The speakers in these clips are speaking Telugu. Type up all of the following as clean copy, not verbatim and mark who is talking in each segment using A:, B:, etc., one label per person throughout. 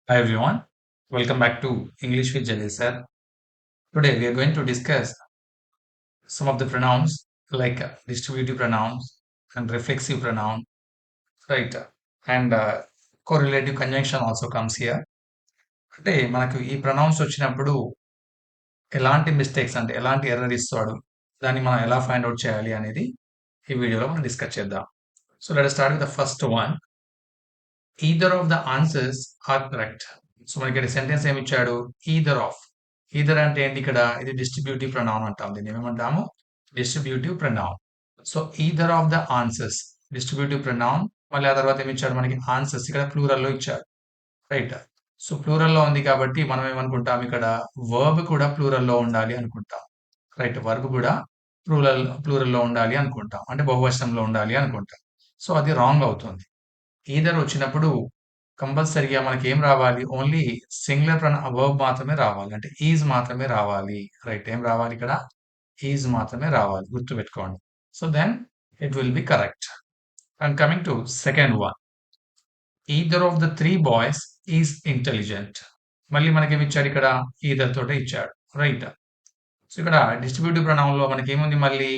A: Hi everyone, welcome back to English with Jalil sir. Today we are going to discuss some of the pronouns like distributive pronouns and reflexive pronoun, right? And correlative conjunction also comes here. అంటే మనకు ఈ ప్రొనౌన్స్ వచ్చినప్పుడు ఎలాంటి మిస్టేక్స్ అంటే ఎలాంటి ఎర్రర్ ఇస్తాడు దాన్ని మనం ఎలా ఫైండ్ అవుట్ చేయాలి అనేది ఈ వీడియోలో మనం డిస్కస్ చేద్దాం. So let start with the first one. Either of the answers are correct. So మనకి ఇక్కడ సెంటెన్స్ ఏమి ఇచ్చాడు? Either of. ఈదర్ అంటే ఏంటి? ఇక్కడ ఇది డిస్ట్రిబ్యూటివ్ ప్రొనౌన్ అంటాం. దీన్ని ఏమంటాము? Distributive pronoun. So either of the answers distributive pronoun. మళ్ళీ ఆ తర్వాత ఏమి ఇచ్చాడు? మనకి ఆన్సర్స్ ఇక్కడ ప్లూరల్ లో ఇచ్చాడు, రైట్? సో ప్లూరల్ లో ఉంది కాబట్టి మనం ఏమనుకుంటాం? ఇక్కడ వర్బ్ కూడా ప్లూరల్ లో ఉండాలి అనుకుంటాం, రైట్? వర్బ్ కూడా ప్లూరల్ లో ఉండాలి అనుకుంటాం, అంటే బహువచనంలో ఉండాలి అనుకుంటాం. సో అది రాంగ్ అవుతుంది. ఈదర్ వచ్చినప్పుడు కంపల్సరీగా మనకి ఏం రావాలి? ఓన్లీ సింగులర్ వర్బ్ మాత్రమే రావాలి, అంటే ఈజ్ మాత్రమే రావాలి, రైట్? ఏం రావాలి ఇక్కడ? ఈజ్ మాత్రమే రావాలి, గుర్తుపెట్టుకోండి. So then it will be correct. And coming to second one, either of the three boys is intelligent. మళ్ళీ మనకి ఏమి ఇచ్చాడు? ఇక్కడ ఈదర్ తోటే ఇచ్చాడు, రైట్? సో ఇక్కడ డిస్ట్రిబ్యూటివ్ ప్రొనౌన్ లో మనకి ఏముంది? మళ్ళీ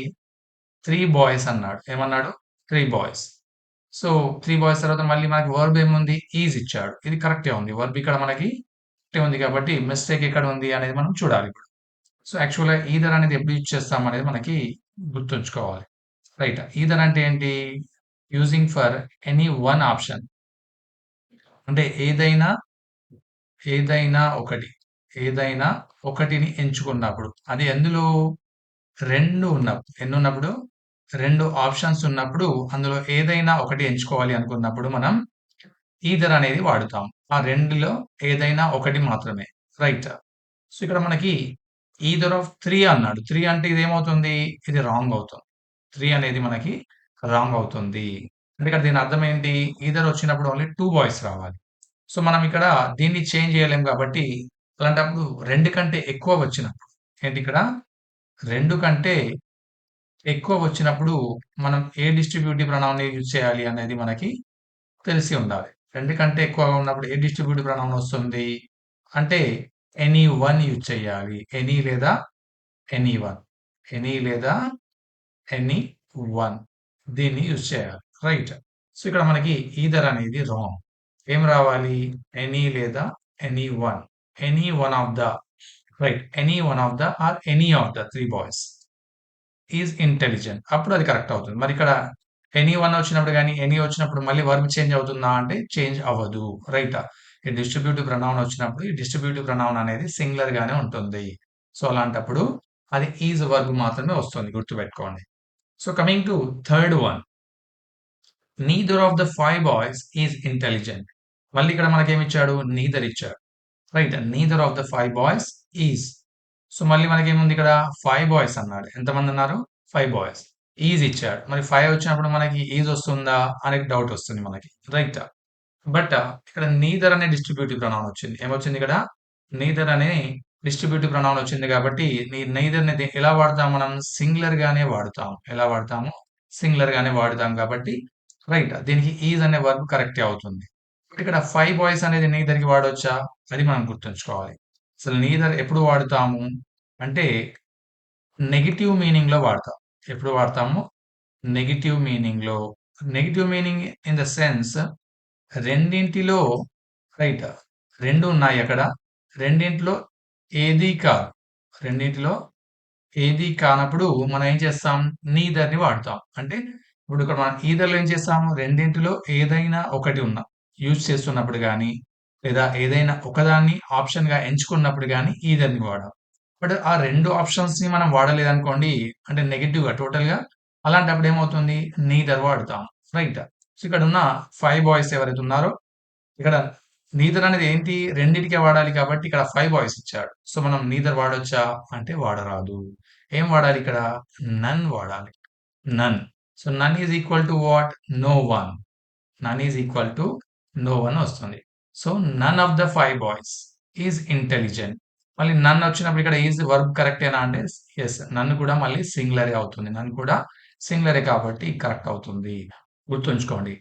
A: త్రీ బాయ్స్ అన్నాడు. ఏమన్నాడు? Three boys. So three boys తర్వాత మళ్ళీ మనకి వర్బ్ ఏముంది? ఈజ్ ఇచ్చాడు. ఇది కరెక్టే ఉంది. వర్బ్ ఇక్కడ మనకి కరెక్టే ఉంది కాబట్టి మిస్టేక్ ఎక్కడ ఉంది అనేది మనం చూడాలి ఇప్పుడు. సో యాక్చువల్‌గా ఈదర్ అనేది ఎప్పుడు యూజ్ చేస్తాం అనేది మనకి గుర్తుంచుకోవాలి, రైట్? ఈదర్ అంటే ఏంటి? Using for any one option, అంటే ఏదైనా ఒకటి, ఏదైనా ఒకటిని ఎంచుకున్నప్పుడు, అది ఎందులో? రెండు ఉన్నప్పుడు. ఎన్నున్నప్పుడు? రెండు ఆప్షన్స్ ఉన్నప్పుడు అందులో ఏదైనా ఒకటి ఎంచుకోవాలి అనుకున్నప్పుడు మనం ఈదర్ అనేది వాడుతాం. ఆ రెండులో ఏదైనా ఒకటి మాత్రమే, రైట్? సో ఇక్కడ మనకి ఈదర్ ఆఫ్ 3 అన్నాడు. 3 అంటే ఇదేమవుతుంది? ఇది రాంగ్ అవుతుంది. 3 అనేది మనకి రాంగ్ అవుతుంది. అంటే ఇక్కడ దీని అర్థం ఏంటి? ఈదర్ వచ్చినప్పుడు ఓన్లీ 2 బాయ్స్ రావాలి. సో మనం ఇక్కడ దీన్ని చేంజ్ చేయలేం కాబట్టి అలాంటప్పుడు 2 కంటే ఎక్కువ వచ్చినప్పుడు ఏంటి ఇక్కడ? 2 కంటే ఎక్కువ వచ్చినప్పుడు మనం ఏ డిస్ట్రిబ్యూటివ్ ప్రొనౌన్ యూజ్ చేయాలి అనేది మనకి తెలిసి ఉండాలి. 2 కంటే ఎక్కువగా ఉన్నప్పుడు ఏ డిస్ట్రిబ్యూటివ్ ప్రొనౌన్ వస్తుంది? అంటే ఎనీ వన్ యూజ్ చేయాలి. ఎనీ లేదా ఎనీ వన్. ఎనీ లేదా ఎనీ వన్ దీన్ని యూజ్ చేయాలి, రైట్? సో ఇక్కడ మనకి ఈదర్ అనేది రాంగ్. ఏం రావాలి? ఎనీ లేదా any one. Any one of the, right? Any one of the or any of the three boys is intelligent. అప్పుడు అది కరెక్ట్ అవుతుంది. మరి ఇక్కడ ఎనీ వన్ వచ్చినప్పుడు గానీ, ఎనీ వచ్చినప్పుడు మళ్ళీ వర్బ్ చేంజ్ అవుతుందా అంటే చేంజ్ అవ్వదు, రైటా? ఈ డిస్ట్రిబ్యూటివ్ ప్రొనౌన్ వచ్చినప్పుడు ఈ డిస్ట్రిబ్యూటివ్ ప్రొనౌన్ అనేది సింగులర్ గానే ఉంటుంది. సో అలాంటప్పుడు అది ఈజ్ వర్బ్ మాత్రమే వస్తుంది, గుర్తుపెట్టుకోండి. So coming to third one, neither of the 5 boys is intelligent. మళ్ళీ ఇక్కడ మనకేమిచ్చాడు? నీదర్ ఇచ్చాడు, right? Neither of the 5 boys is. So మళ్ళీ మనకేముంది ఇక్కడ? 5 బాయ్స్ అన్నాడు. ఎంతమంది ఉన్నారు? 5 బాయ్స్. ఈజ్ ఇచ్చాడు. మరి 5 వచ్చినప్పుడు మనకి ఈజ్ వస్తుందా అనే డౌట్ వస్తుంది మనకి, రైట్? బట్ ఇక్కడ నీదర్ అనే డిస్ట్రిబ్యూటివ్ ప్రొనౌన్ వచ్చింది. ఏమొచ్చింది ఇక్కడ? నీదర్ అనే డిస్ట్రిబ్యూటివ్ ప్రొనౌన్ వచ్చింది కాబట్టి నీదర్ ని ఎలా వాడతాం మనం? సింగులర్ గానే వాడుతాం. ఎలా వాడతాము? సింగులర్ గానే వాడుతాం కాబట్టి రైట్, దీనికి ఈజ్ అనే వర్బ్ కరెక్టే అవుతుంది. ఇక్కడ 5 బాయ్స్ అనేది నీదర్ కి వాడొచ్చా? అది మనం గుర్తుంచుకోవాలి. అసలు నీదర్ ఎప్పుడు వాడుతాము అంటే నెగెటివ్ మీనింగ్ లో వాడతాం. ఎప్పుడు వాడతాము? నెగెటివ్ మీనింగ్ లో. Negative meaning in the sense రెండింటిలో, రైట్? రెండు ఉన్నాయి అక్కడ. రెండింటిలో ఏది కాదు. రెండింటిలో ఏది కానప్పుడు మనం ఏం చేస్తాం? నీదర్ ని వాడతాం. అంటే ఇప్పుడు ఇక్కడ మనం ఈదర్లో ఏం చేస్తాము? రెండింటిలో ఏదైనా ఒకటి ఉన్నా యూజ్ చేస్తున్నప్పుడు గానీ, లేదా ఏదైనా ఒకదాన్ని ఆప్షన్ గా ఎంచుకున్నప్పుడు గానీ ఈదర్ ని వాడాం. బట్ ఆ రెండు ఆప్షన్స్ ని మనం వాడలేదనుకోండి, అంటే నెగెటివ్ గా టోటల్ గా, అలాంటప్పుడు ఏమవుతుంది? నీదర్ వాడతాం, రైట్? సో ఇక్కడ ఉన్న 5 బాయ్స్ ఎవరైతే ఉన్నారో ఇక్కడ నీదర్ అనేది ఏంటి? రెండిటికే వాడాలి కాబట్టి ఇక్కడ 5 బాయ్స్ ఇచ్చాడు. సో మనం నీదర్ వాడొచ్చా అంటే వాడరాదు. ఏం వాడాలి ఇక్కడ? నన్ వాడాలి. None. So none is equal to what? No one. None is equal to no one వస్తుంది. So none of the 5 boys is intelligent. మళ్ళీ నన్ వచ్చినప్పుడు ఇక్కడ ఈజ్ వర్బ్ కరెక్టేనా అంటే ఎస్. నన్ను కూడా మళ్ళీ సింగులరే అవుతుంది. నన్ను కూడా సింగులరే కాబట్టి కరెక్ట్ అవుతుంది. గుర్తుంచుకోండి.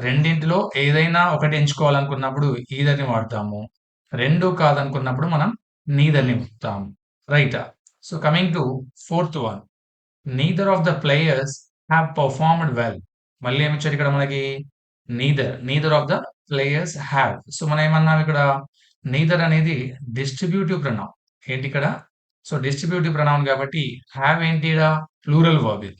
A: రెండింటిలో ఏదైనా ఒకటి ఎంచుకోవాలనుకున్నప్పుడు ఈదర్‌ని వాడతాము. 2 కాదనుకున్నప్పుడు మనం నీదర్‌ని వాడతాము. రైటా? So, coming to fourth one. Neither of the players have performed well. మళ్ళీ ఏమిచ్చారు ఇక్కడ మనకి? Neither of the players have. So, మనం ఏమన్నాం ఇక్కడ? నీదర్ అనేది డిస్ట్రిబ్యూటివ్ ప్రొనౌన్. ఏంటి ఇక్కడ? సో, డిస్ట్రిబ్యూటివ్ ప్రొనౌన్ కాబట్టి హావ్ ఏంటి ఈడ? ప్లూరల్ వర్బ్ ఇది.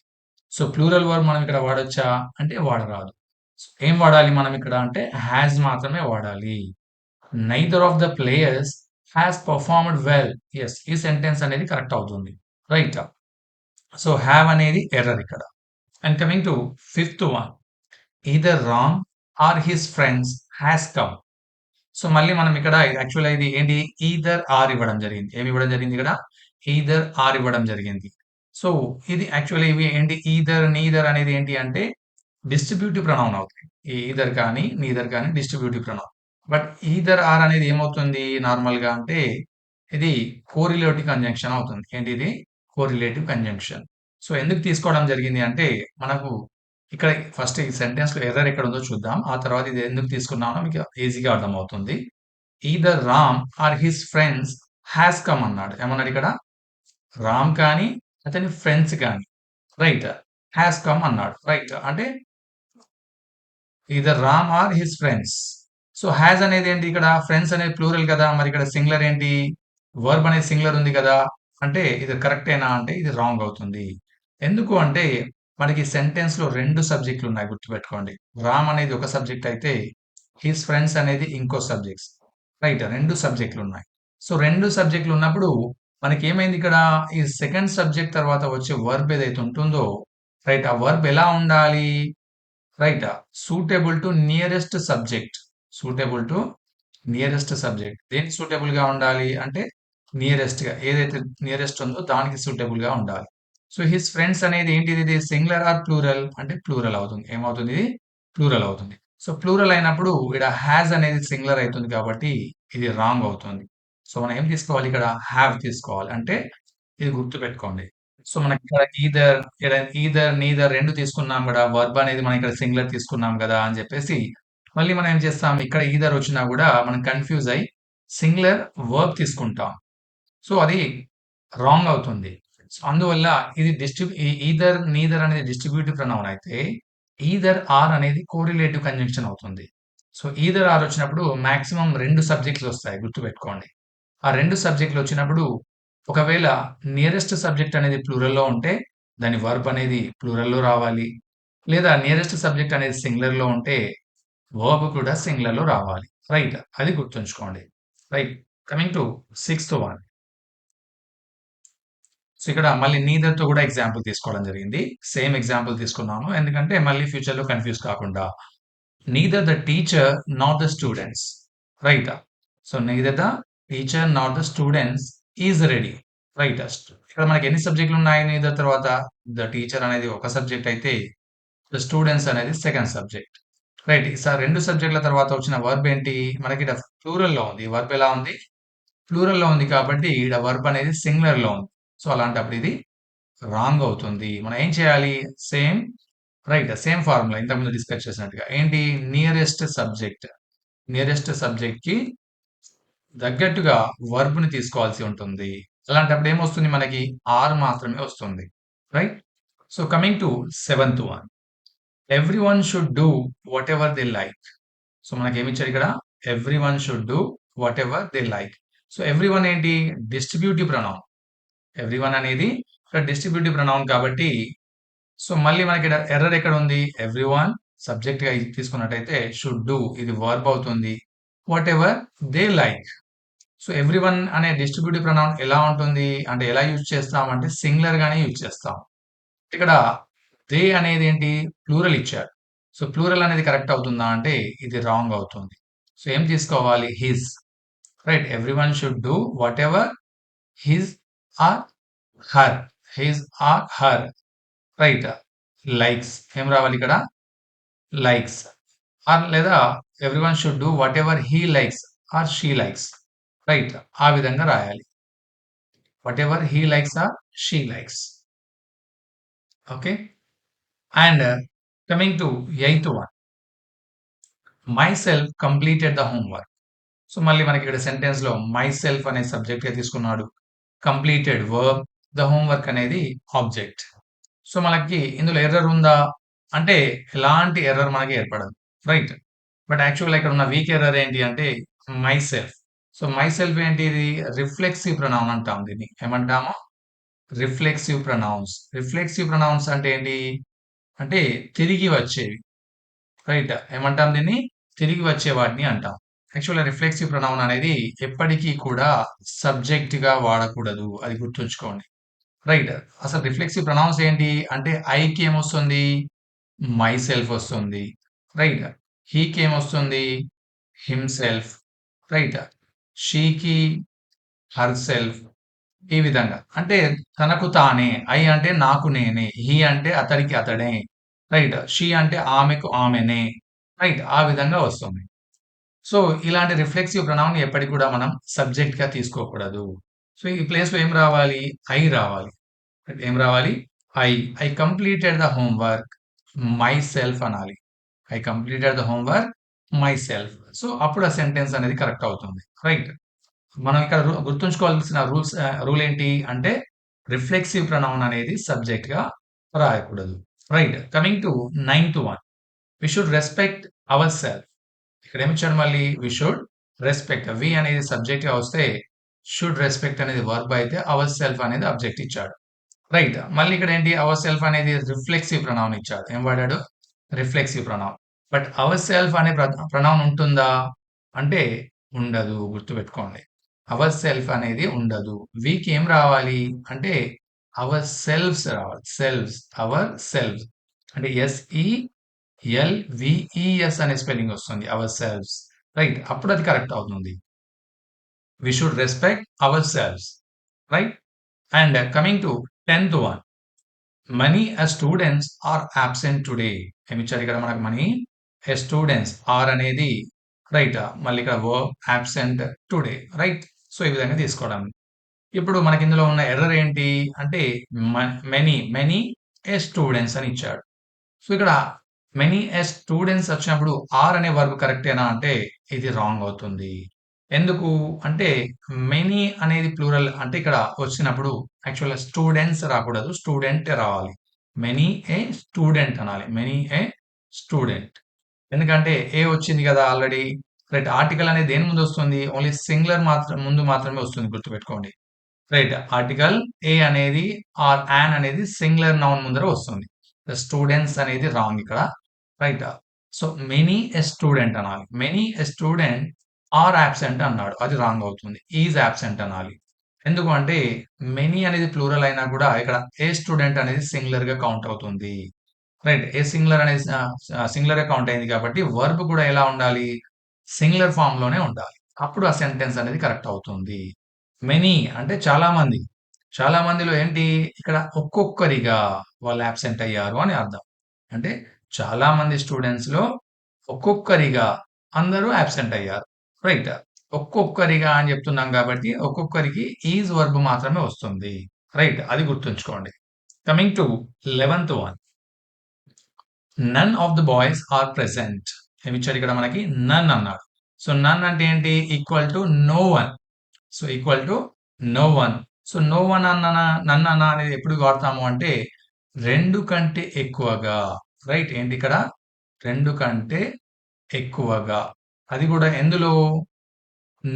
A: సో, ప్లూరల్ వర్బ్ మనం ఇక్కడ వాడొచ్చా? అంటే వాడరాదు. సో, ఏం వాడాలి మనం ఇక్కడ అంటే హాస్ మాత్రమే వాడాలి. Neither of the players has performed well. Yes, ఈ సెంటెన్స్ అనేది కరెక్ట్ అవుతుంది. రైట్. సో, హావ్ అనేది ఎర్రర్ ఇక్కడ. And coming to fifth one. Either Ram or his friends has come. So, మళ్ళీ మనం ఇక్కడ యాక్చువల్‌గా ఇది ఏంటి? ఈదర్ ఆర్ ఇవ్వడం జరిగింది. ఏమి ఇవ్వడం జరిగింది ఇక్కడ? ఈదర్ ఆర్ ఇవ్వడం జరిగింది. సో, ఇది యాక్చువల్లీ ఇవి ఏంటి? ఈదర్, నీదర్ అనేది ఏంటి అంటే డిస్ట్రిబ్యూటివ్ ప్రొనౌన్ అవుతాయి. ఈ ఈదర్ కానీ, నీదర్ కానీ distributive pronoun. But either or అనేది ఏమవుతుంది నార్మల్‌గా అంటే ఇది కోరిలేటివ్ కంజంక్షన్ అవుతుంది. ఏంటి ఇది? Correlative conjunction. సో, ఎందుకు తీసుకోవడం జరిగింది అంటే మనకు ఇక్కడ ఫస్ట్ ఈ సెంటెన్స్‌లో ఎర్రర్ ఎక్కడుందో చూద్దాం. ఆ తర్వాత ఇది ఎందుకు తీసుకున్నానో మీకు ఈజీగా అర్థమవుతుంది. Either Ram or his friends has come అన్నాడు. ఏమన్నాడు ఇక్కడ? రామ్ కానీ, అతని ఫ్రెండ్స్ కానీ రైట్. హాస్ కమ్ అన్నాడు. రైట్. అంటే either Ram or his friends. So, has అనేది ఏంటి ఇక్కడ? ఫ్రెండ్స్ అనేది ప్లూరల్ కదా! మరి ఇక్కడ సింగులర్ ఏంటి? వర్బ్ అనేది సింగులర్ ఉంది కదా! అంటే ఇది కరెక్టేనా అంటే ఇది రాంగ్ అవుతుంది. ఎందుకు అంటే మనకి సెంటెన్స్‌లో 2 సబ్జెక్టులు ఉన్నాయి గుర్తుపెట్టుకోండి. రామ్ అనేది ఒక సబ్జెక్ట్ అయితే హిస్ ఫ్రెండ్స్ అనేది ఇంకో సబ్జెక్ట్స్. రైట్. 2 సబ్జెక్టులు ఉన్నాయి. సో, 2 సబ్జెక్టులు ఉన్నప్పుడు మనకేమైంది ఇక్కడ? ఈ సెకండ్ సబ్జెక్ట్ తర్వాత వచ్చే వర్బ్ ఏదైతే ఉంటుందో రైట్. ఆ వర్బ్ ఎలా ఉండాలి? Right. Suitable to nearest subject. Suitable to nearest subject. దేనికి సూటబుల్ గా ఉండాలి అంటే నియరెస్ట్ గా ఏదైతే నియరెస్ట్ ఉందో దానికి సూటబుల్ గా ఉండాలి. సో, హిస్ ఫ్రెండ్స్ అనేది ఏంటిది? ఇది సింగులర్ ఆర్ ప్లూరల్ అంటే ప్లూరల్ అవుతుంది. ఏమవుతుంది? ఇది ప్లూరల్ అవుతుంది. సో, ప్లూరల్ అయినప్పుడు ఇక్కడ హ్యాస్ అనేది సింగులర్ అవుతుంది కాబట్టి ఇది రాంగ్ అవుతుంది. సో, మనం ఏం తీసుకోవాలి ఇక్కడ? హ్యావ్ తీసుకోవాలి. అంటే ఇది గుర్తుపెట్టుకోండి. సో, మనకిక్కడ ఈదర్, నీదర్ 2 తీసుకున్నాం గదా! వర్బ్ అనేది మనం ఇక్కడ సింగులర్ తీసుకున్నాం గదా! అని జెప్పేసి మళ్ళీ మనం ఏం చేస్తాం? ఇక్కడ ఈదర్ వచ్చినా గూడా మనం కన్‌ఫ్యూజ్ అయ్యి సింగులర్ వర్బ్ తీసుకుంటాం. సో, అది రాంగ్ అవుతుంది. సో, అందువల్ల ఇది ఈదర్, నీదర్ అనేది డిస్ట్రిబ్యూటివ్ ప్రొనౌన్ అయితే ఈదర్, ఆర్ అనేది కోరిలేటివ్ కంజంక్షన్ అవుతుంది. సో, ఈదర్, ఆర్ వచ్చినప్పుడు మాక్సిమం 2 సబ్జెక్ట్స్ వస్తాయి గుర్తుపెట్టుకోండి. ఆ 2 సబ్జెక్ట్‌లు వచ్చినప్పుడు ఒకవేళ నియరెస్ట్ సబ్జెక్ట్ అనేది ప్లూరల్‌లో ఉంటే దాని వర్బ్ అనేది ప్లూరల్‌లో రావాలి. లేదా నియరెస్ట్ సబ్జెక్ట్ అనేది సింగులర్‌లో ఉంటే వర్బ్ కూడా సింగులర్‌లో రావాలి. రైట్. అది గుర్తుంచుకోండి. Right. Coming to sixth one. So, ఇక్కడ మళ్ళీ నీదర్‌తో కూడా ఎగ్జాంపుల్ తీసుకోవడం జరిగింది. సేమ్ ఎగ్జాంపుల్ తీసుకున్నాను. ఎందుకంటే మళ్ళీ ఫ్యూచర్‌లో కన్‌ఫ్యూజ్ కాకుండా. Neither the teacher nor the students. Right. So, neither the teacher nor the students is ready. Right. ఇక్కడ మనకి ఎన్ని సబ్జెక్టులు ఉన్నాయి నీదర్ తర్వాత? ద టీచర్ అనేది ఒక సబ్జెక్ట్ అయితే ద స్టూడెంట్స్ అనేది సెకండ్ సబ్జెక్ట్. రైట్. సార్ 2 సబ్జెక్ట్‌ల తర్వాత వచ్చిన వర్బ్ ఏంటి? మనకి ఈడ ప్లూరల్‌లో ఉంది. ఈ వర్బ్ ఎలా ఉంది? ప్లూరల్‌లో ఉంది కాబట్టి ఈడ వర్బ్ అనేది సింగులర్‌లో ఉంది. సో, అలాంటప్పుడు ఇది రాంగ్ అవుతుంది. మనం ఏం చేయాలి? Same right. సేమ్ ఫార్ములా ఇంతకుముందు డిస్కస్ చేసినట్టుగా. ఏంటి? Nearest subject. నియరెస్ట్ సబ్జెక్ట్‌కి తగ్గట్టుగా వర్బ్‌ని తీసుకోవాల్సి ఉంటుంది. అలాంటప్పుడు ఏమొస్తుంది మనకి? ఆర్ మాత్రమే వస్తుంది. Right? So, coming to seventh one. Everyone should do whatever they like. So, మనకేమిచ్చారు ఇక్కడ? Everyone should do whatever they like. So, everyone ఏంటి? Distributive pronoun. ఎవ్రీవన్ అనేది ఇక్కడ డిస్ట్రిబ్యూటివ్ ప్రొనౌన్ కాబట్టి సో, మళ్ళీ మనకి ఎర్రర్ ఎక్కడ ఉంది? ఎవ్రీవన్ సబ్జెక్ట్‌గా ఇది తీసుకున్నట్టయితే షుడ్ డూ ఇది వర్బ్ అవుతుంది. Whatever they like. So, everyone అనే డిస్ట్రిబ్యూటివ్ ప్రొనౌన్ ఎలా ఉంటుంది? అంటే ఎలా యూజ్ చేస్తాం అంటే సింగులర్ గానే యూజ్ చేస్తాం. ఇక్కడ దే అనేది ఏంటి? ప్లూరల్ ఇచ్చారు. సో, ప్లూరల్ అనేది కరెక్ట్ అవుతుందా అంటే ఇది రాంగ్ అవుతుంది. సో, ఏం తీసుకోవాలి? His. Right. Everyone should do whatever his or her. His or her. Right. Likes. ఏం రావాలి ఇక్కడ? లైక్స్. ఆర్ లేదా everyone should do whatever he likes or she likes. Right. ఆ విధంగా రాయాలి. Whatever he likes or she likes. Okay. And coming to eighth one. My self completed the homework. So, మళ్ళీ మనకి ఇక్కడ సెంటెన్స్‌లో మై సెల్ఫ్ అనే సబ్జెక్ట్‌గా తీసుకున్నాడు. కంప్లీటెడ్ వర్బ్, ద హోంవర్క్ అనేది ఆబ్జెక్ట్. సో, మనకి ఇందులో ఎర్రర్ ఉందా? అంటే ఎలాంటి ఎర్రర్ మనకి ఏర్పడదు. రైట్. బట్ యాక్చువల్‌గా ఇక్కడ ఉన్న వీక్ ఎర్రర్ ఏంటి అంటే my self. So, my self ఏంటి ఇది? రిఫ్లెక్సివ్ ప్రొనౌన్ అంటాం దీన్ని. ఏమంటాము? Reflexive pronounce. రిఫ్లెక్సివ్ ప్రొనౌన్స్ అంటే ఏంటి? అంటే తిరిగి వచ్చేవి. రైట్. ఏమంటాం దీన్ని? తిరిగి వచ్చే వాటిని అంటాం. యాక్చువల్‌గా రిఫ్లెక్సివ్ ప్రొనౌన్ అనేది ఎప్పటికీ కూడా సబ్జెక్ట్‌గా వాడకూడదు. అది గుర్తుంచుకోండి. రైట్. అసలు రిఫ్లెక్సివ్ ప్రొనౌన్స్ ఏంటి? అంటే ఐకి ఏమొస్తుంది? మై సెల్ఫ్ వస్తుంది. రైట్. హీకి ఏమొస్తుంది? హిమ్‌సెల్ఫ్. రైట్. షీకి హర్‌సెల్ఫ్. ఈ విధంగా. అంటే తనకు తానే. ఐ అంటే నాకు నేనే. హి అంటే అతడికి అతడే. రైట్. షీ అంటే ఆమెకు ఆమెనే. రైట్. ఆ విధంగా వస్తుంది. సో, ఇలాంటి రిఫ్లెక్సివ్ ప్రొనౌన్ ఎప్పటికి కూడా మనం సబ్జెక్ట్‌గా తీసుకోకూడదు. సో, ఈ ప్లేస్‌లో ఏం రావాలి? ఐ రావాలి. ఏం రావాలి? I. I completed the homework myself అనాలి. I completed the homework myself. So, అప్పుడు ఆ సెంటెన్స్ అనేది కరెక్ట్ అవుతుంది. రైట్. మనం ఇక్కడ గుర్తుంచుకోవాల్సిన రూల్ ఏంటి అంటే రిఫ్లెక్సివ్ ప్రొనౌన్ అనేది సబ్జెక్ట్‌గా రాయకూడదు. Right. Coming to ninth one. We should respect our self. ఇక్కడ ఏమిచ్చాడు మళ్ళీ? వి షుడ్ రెస్పెక్ట్. వి అనేది సబ్జెక్ట్‌గా వస్తే షుడ్ రెస్పెక్ట్ అనేది వర్బ్ అయితే అవర్ సెల్ఫ్ అనేది ఆబ్జెక్ట్ ఇచ్చాడు. రైట్. మళ్ళీ ఇక్కడ ఏంటి? అవర్ సెల్ఫ్ అనేది రిఫ్లెక్సివ్ ప్రొనౌన్ ఇచ్చాడు. ఏం వాడాడు? Reflexive pronoun. But our self అనే ప్రొనౌన్ ఉంటుందా? అంటే ఉండదు. గుర్తుపెట్టుకోండి. అవర్ సెల్ఫ్ అనేది ఉండదు. వీకి ఏం రావాలి? అంటే అవర్ సెల్వ్స్ రావాలి. సెల్వ్స్. Ourselves. అంటే ఎల్‌విఈఎస్ అనే స్పెల్లింగ్ వస్తుంది. Ourselves. రైట్. అప్పుడు అది కరెక్ట్ అవుతుంది. We should respect ourselves. Right. And coming to 10th one. Many as students are absent today. ఏమిచ్చారు ఇక్కడ మనకు మనీ యాస్ స్టూడెంట్స్ ఆర్ అనేది రైట్. మళ్ళీ ఇక్కడ verb absent today. Right. So, ఈ విధంగా తీసుకోవడం. ఇప్పుడు మనకి ఇందులో ఉన్న ఎర్రర్ ఏంటి? అంటే మెనీ ఏ స్టూడెంట్స్ అని ఇచ్చాడు. సో, ఇక్కడ మెనీ ఏ స్టూడెంట్స్ వచ్చినప్పుడు ఆర్ అనే వర్బ్ కరెక్టేనా అంటే ఇది రాంగ్ అవుతుంది. ఎందుకు? అంటే మెనీ అనేది ప్లూరల్ అంటే ఇక్కడ వచ్చినప్పుడు యాక్చువల్‌గా స్టూడెంట్స్ రాకూడదు. స్టూడెంటే రావాలి. మెనీ ఏ స్టూడెంట్ అనాలి. మెనీ ఏ స్టూడెంట్. ఎందుకంటే ఏ వచ్చింది కదా ఆల్రెడీ. రైట్. ఆర్టికల్ అనేది దేని ముందు వస్తుంది? ఓన్లీ సింగులర్ ముందు మాత్రమే వస్తుంది గుర్తుపెట్టుకోండి. రైట్. ఆర్టికల్ ఏ అనేది ఆర్ యాన్ అనేది సింగులర్ నౌన్ ముందర వస్తుంది. స్టూడెంట్స్ అనేది రాంగ్ ఇక్కడ. Right. So, many a student అనాలి. Many a student are absent అన్నాడు. అది రాంగ్ అవుతుంది. ఈజ్ అబ్సెంట్ అనాలి. ఎందుకు అంటే మెనీ అనేది ప్లూరల్ అయినా కూడా ఇక్కడ ఏ స్టూడెంట్ అనేది సింగులర్‌గా కౌంట్ అవుతుంది. రైట్. ఏ సింగులర్ అనేది సింగులర్‌గా కౌంట్ అయింది కాబట్టి వర్బ్ కూడా ఎలా ఉండాలి? సింగులర్ ఫార్మ్ లోనే ఉండాలి. అప్పుడు ఆ సెంటెన్స్ అనేది కరెక్ట్ అవుతుంది. మెనీ అంటే చాలా మంది. చాలా మందిలో ఏంటి? ఇక్కడ ఒక్కొక్కరిగా వాళ్ళు అబ్సెంట్ అయ్యారు అని అర్థం. అంటే చాలా మంది స్టూడెంట్స్‌లో ఒక్కొక్కరిగా అందరూ అబ్సెంట్ అయ్యారు. రైట్. ఒక్కొక్కరిగా అని చెప్తున్నాం కాబట్టి ఒక్కొక్కరికి ఈజ్ వర్బ్ మాత్రమే వస్తుంది. రైట్. అది గుర్తుంచుకోండి. Coming to 11th one. None of the boys are present. ఏమిచ్చాడు ఇక్కడ మనకి? నన్ అన్నాడు. సో, నన్ అంటే ఏంటి? Equal to no one. So, equal to no one. So, no one none అనేది ఎప్పుడు వాడతాము అంటే 2 కంటే ఎక్కువగా. రైట్. ఏంటి ఇక్కడ? 2 కంటే ఎక్కువగా. అది కూడా ఎందులో?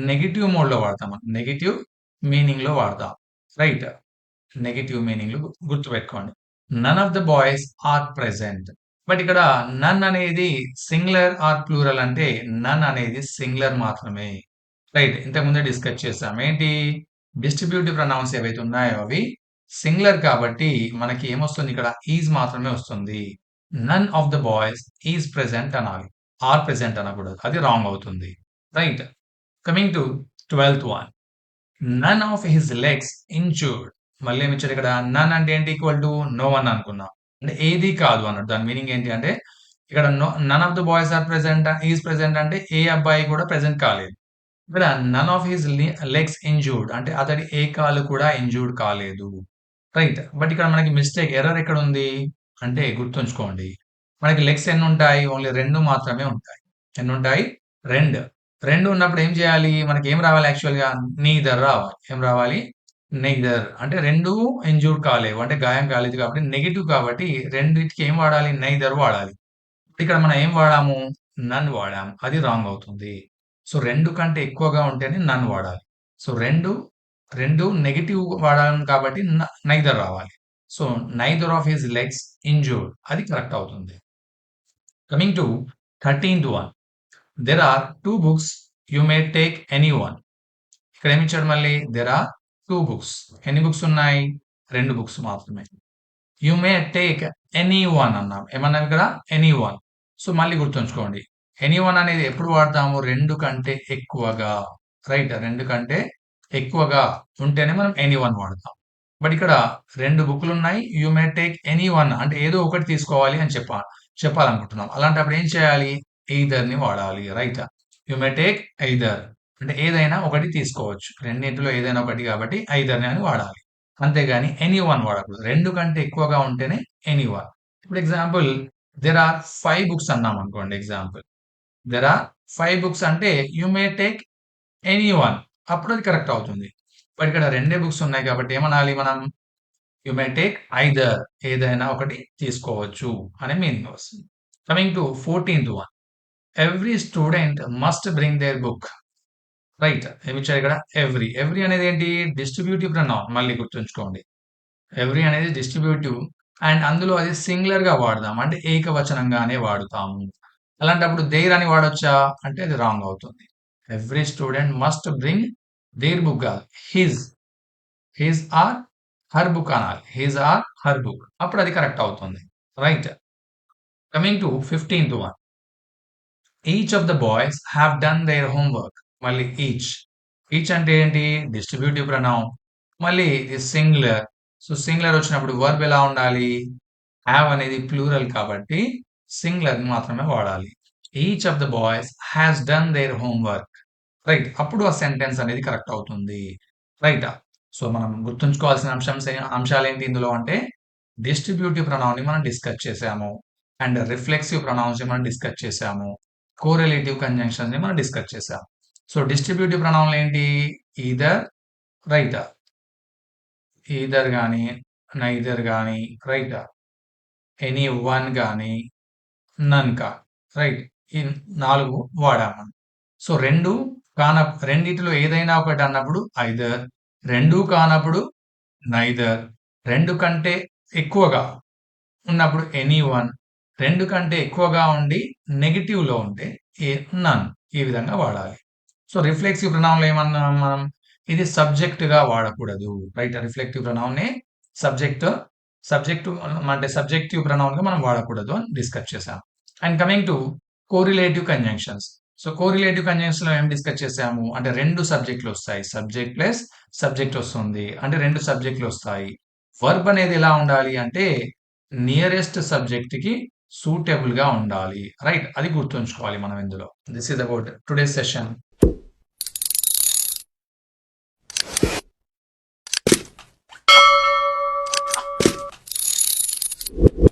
A: నెగెటివ్ మోడ్‌లో వాడతాం. నెగెటివ్ మీనింగ్‌లో వాడతాం. రైట్. నెగెటివ్ మీనింగ్‌లో గుర్తుపెట్టుకోండి. None of the boys are present. But ఇక్కడ నన్ అనేది సింగులర్ ఆర్ ప్లూరల్ అంటే నన్ అనేది సింగులర్ మాత్రమే. రైట్. ఇంతకు ముందే డిస్కస్ చేసాం. ఏంటి? డిస్ట్రిబ్యూటివ్ ప్రొనౌన్స్ ఏవైతే ఉన్నాయో అవి సింగులర్ కాబట్టి మనకి ఏమొస్తుంది ఇక్కడ? ఈజ్ మాత్రమే వస్తుంది. None of the boys is present అనాలి. ఆర్ ప్రెజెంట్ అనకూడదు. అది రాంగ్ అవుతుంది. Right. Coming to 12th one. None of his legs injured. మళ్ళీ ఏమిచ్చాడు ఇక్కడ? నన్ అంటే ఏంటి? ఈక్వల్ టు నో వన్ అనుకున్నాం. అంటే ఏది కాదు అన్నట్టు. దాని మీనింగ్ ఏంటి అంటే ఇక్కడ none of the boys are present is present అంటే ఏ అబ్బాయి కూడా ప్రెజెంట్ కాలేదు. ఇక్కడ none of his legs injured అంటే అతడి ఏ కాలు కూడా ఇంజ్యూర్డ్ కాలేదు. రైట్. బట్ ఇక్కడ మనకి మిస్టేక్ ఎర్రర్ ఎక్కడ ఉంది? అంటే గుర్తుంచుకోండి. మనకి లెగ్స్ ఎన్ని ఉంటాయి? ఓన్లీ 2 మాత్రమే ఉంటాయి. ఎన్నుంటాయి? 2. 2 ఉన్నప్పుడు ఏం చేయాలి? మనకేం రావాలి యాక్చువల్‌గా? నీదర్ రావాలి. ఏం రావాలి? నెయిదర్. అంటే 2 ఇంజ్యూర్ కాలేవు. అంటే గాయం కాలేదు కాబట్టి నెగెటివ్ కాబట్టి రెండిటికి ఏం వాడాలి? నెయిదర్ వాడాలి. ఇక్కడ మనం ఏం వాడాము? నన్ వాడాము. అది రాంగ్ అవుతుంది. సో, 2 కంటే ఎక్కువగా ఉంటేనే నన్ వాడాలి. సో, 2 నెగెటివ్ వాడాం కాబట్టి నైదర్ రావాలి. So, neither of his legs injured అది కరెక్ట్ అవుతుంది. Coming to 13th one. There are 2 books you may take any one. ఇక్కడ ఏమిచ్చాడు మళ్ళీ? There are 2 books. ఎన్ని బుక్స్ ఉన్నాయి? 2 బుక్స్ మాత్రమే. You may take any one అన్నాం. ఏమన్నాం ఇక్కడ? Any one. సో, మళ్ళీ గుర్తుంచుకోండి. ఎనీ వన్ అనేది ఎప్పుడు వాడతాము? 2 కంటే ఎక్కువగా. రైట్. 2 కంటే ఎక్కువగా ఉంటేనే మనం ఎనీ వన్ వాడతాం. బట్ ఇక్కడ 2 బుక్‌లున్నాయి. You may take any one అంటే ఏదో ఒకటి తీసుకోవాలి అని చెప్పాలనుకుంటున్నాం. అలాంటప్పుడు ఏం చేయాలి? ఎయిదర్‌ని వాడాలి. Right. You may take either అంటే ఏదైనా ఒకటి తీసుకోవచ్చు. రెండిట్లో ఏదైనా ఒకటి కాబట్టి ఎయిదర్‌ని అని వాడాలి. అంతేగాని ఎనీ వన్ వాడకూడదు. 2 కంటే ఎక్కువగా ఉంటేనే ఎనీ వన్. ఇప్పుడు ఎగ్జాంపుల్ దేర్ ఆర్ 5 బుక్స్ అన్నామనుకోండి ఎగ్జాంపుల్. దేర్ ఆర్ 5 బుక్స్ అంటే you may take any one అప్పుడు అది కరెక్ట్ అవుతుంది. బట్ ఇక్కడ 2 బుక్స్ ఉన్నాయి కాబట్టి ఏమనాలి మనం? యూ మే టేక్ ఐదర్ ఏదైనా ఒకటి తీసుకోవచ్చు అనే మీనింగ్ వస్తుంది. Coming to 14th one. Every student must bring their book. Right. ఏమిచ్చారు ఇక్కడ? ఎవ్రీ. ఎవ్రీ అనేది ఏంటి? డిస్ట్రిబ్యూటివ్ ప్రొనౌన్ మళ్ళీ గుర్తుంచుకోండి. ఎవ్రీ అనేది డిస్ట్రిబ్యూటివ్ అండ్ అందులో అది సింగులర్‌గా వాడదాం. అంటే ఏకవచనంగానే వాడుతాము. అలాంటప్పుడు దేర్ అని వాడొచ్చా? అంటే అది రాంగ్ అవుతుంది. Every student must bring their book కాదు. His. His or her book అనాలి. His or her book. అప్పుడు అది కరెక్ట్ అవుతుంది. Right. Coming to 15th one. Each of the boys have done their homework. మళ్ళీ ఈచ్. ఈచ్ అంటే ఏంటి? Distributive pronoun. మళ్ళీ ఇది సింగులర్. సో, సింగులర్ వచ్చినప్పుడు వర్బ్ ఎలా ఉండాలి? హావ్ అనేది ప్లూరల్ కాబట్టి సింగులర్‌ని మాత్రమే వాడాలి. Each of the boys has done their homework. Right. అప్పుడు ఆ సెంటెన్స్ అనేది కరెక్ట్ అవుతుంది. రైటా? సో, మనం గుర్తుంచుకోవాల్సిన అంశాలేంటి ఇందులో అంటే డిస్ట్రిబ్యూటివ్ ప్రొనౌన్‌ని మనం డిస్కస్ చేసాము. అండ్ రిఫ్లెక్సివ్ ప్రొనౌన్స్‌ని మనం డిస్కస్ చేసాము. కోరిలేటివ్ కంజంక్షన్స్‌ని మనం డిస్కస్ చేసాం. సో, డిస్ట్రిబ్యూటివ్ ప్రొనౌన్‌లు ఏంటి? ఈదర్, రైటా? ఈదర్ గాని, నైదర్ గాని, రైటా? ఎనీ వన్ గాని, నన్ కా. రైట్. ఈ 4 వాడాము. సో, 2 రెండిటిలో ఏదైనా ఒకటి అన్నప్పుడు ఐదర్, 2 కానప్పుడు నైదర్, 2 కంటే ఎక్కువగా ఉన్నప్పుడు ఎనీవన్, 2 కంటే ఎక్కువగా ఉండి నెగెటివ్‌లో ఉంటే నన్ ఈ విధంగా వాడాలి. సో, రిఫ్లెక్సివ్ ప్రొనౌన్‌లో ఏమన్నాం మనం? ఇది సబ్జెక్ట్‌గా వాడకూడదు. రైట్. రిఫ్లెక్టివ్ ప్రొనౌన్‌ని సబ్జెక్ట్ అంటే సబ్జెక్టివ్ ప్రొనౌన్‌గా మనం వాడకూడదు అని డిస్కస్ చేసాం. And coming to correlative conjunctions. So, correlative కంజంక్షన్స్‌లో ఏం డిస్కస్ చేసాము? అంటే 2 సబ్జెక్ట్‌లు వస్తాయి. సబ్జెక్ట్ ప్లస్ సబ్జెక్ట్ వస్తుంది. అంటే 2 సబ్జెక్ట్‌లు వస్తాయి. వర్బ్ అనేది ఎలా ఉండాలి అంటే నియరెస్ట్ సబ్జెక్ట్‌కి సూటబుల్‌గా ఉండాలి. రైట్. అది గుర్తుంచుకోవాలి మనం ఇందులో. This is about today's session.